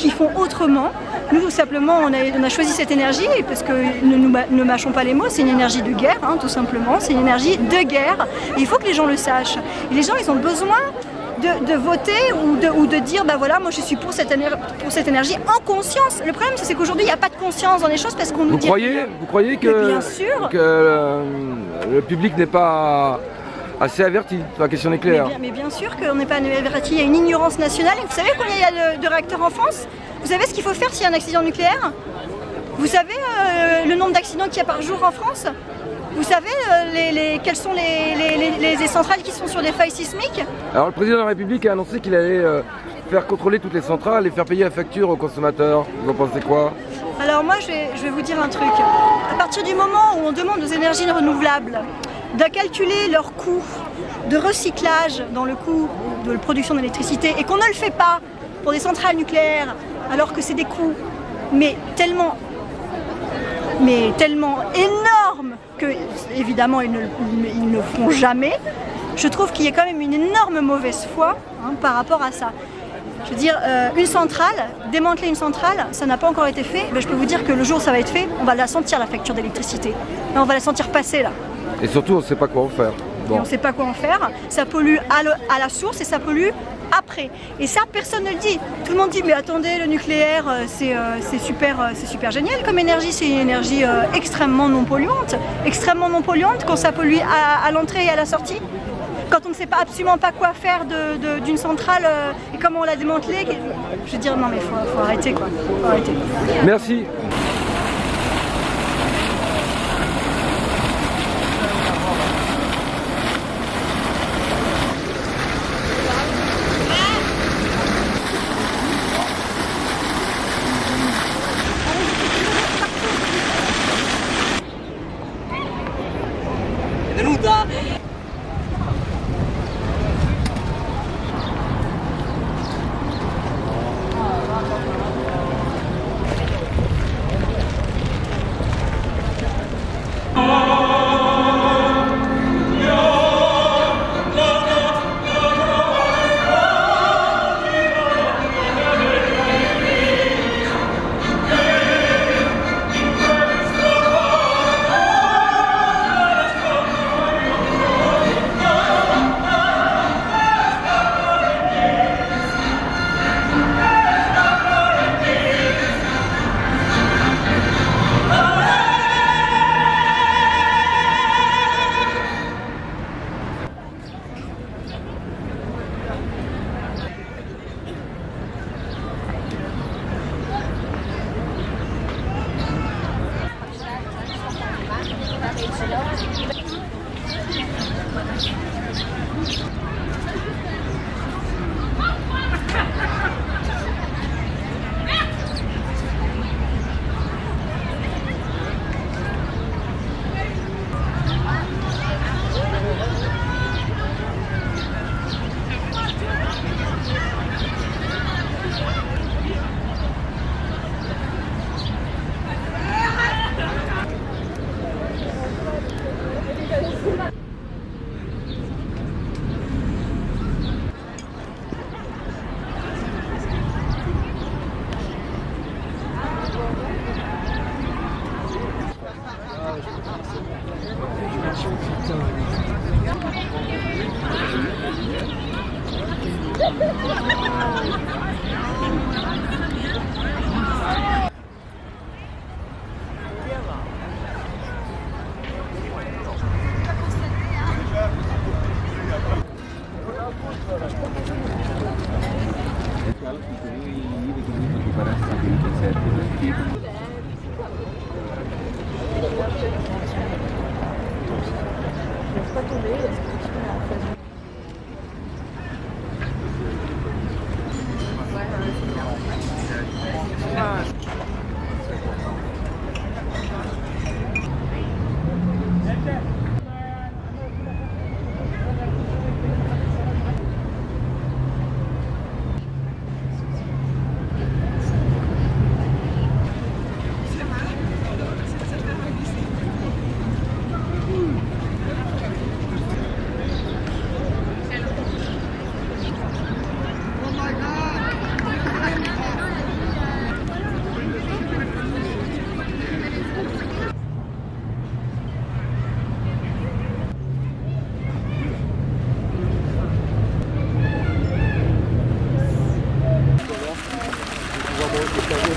qui font autrement. Nous, tout simplement, on a choisi cette énergie parce que ne mâchons pas les mots, c'est une énergie de guerre, hein, tout simplement. C'est une énergie de guerre. Et il faut que les gens le sachent. Et les gens, ils ont besoin de voter ou de dire, bah voilà, moi je suis pour cette énergie en conscience. Le problème, c'est qu'aujourd'hui, il n'y a pas de conscience dans les choses parce qu'on nous dit... Vous croyez que, bien sûr, que le public n'est pas assez averti sur la question nucléaire? Mais bien sûr qu'on n'est pas averti. Il y a une ignorance nationale. Et vous savez combien il y a de réacteurs en France? Vous savez ce qu'il faut faire s'il y a un accident nucléaire? Vous savez le nombre d'accidents qu'il y a par jour en France? Vous savez quelles sont les centrales qui sont sur des failles sismiques? Alors le président de la République a annoncé qu'il allait faire contrôler toutes les centrales et faire payer la facture aux consommateurs. Vous en pensez quoi? Alors moi je vais vous dire un truc. À partir du moment où on demande aux énergies renouvelables de calculer leur coût de recyclage dans le coût de la production d'électricité et qu'on ne le fait pas pour des centrales nucléaires alors que c'est des coûts tellement énormes que évidemment ils ne le feront jamais, je trouve qu'il y a quand même une énorme mauvaise foi par rapport à ça. Je veux dire, démanteler une centrale, ça n'a pas encore été fait, mais je peux vous dire que le jour où ça va être fait, on va la sentir la facture d'électricité. On va la sentir passer là. Et surtout, on ne sait pas quoi en faire. Bon. Et on ne sait pas quoi en faire. Ça pollue à la source et ça pollue après. Et ça, personne ne le dit. Tout le monde dit, mais attendez, le nucléaire, c'est super génial comme énergie. C'est une énergie extrêmement non polluante. Extrêmement non polluante quand ça pollue à l'entrée et à la sortie. Quand on ne sait absolument pas quoi faire d'une centrale et comment on la démanteler. Je veux dire, non mais faut arrêter quoi. Faut arrêter. Merci.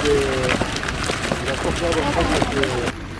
la conférence de France.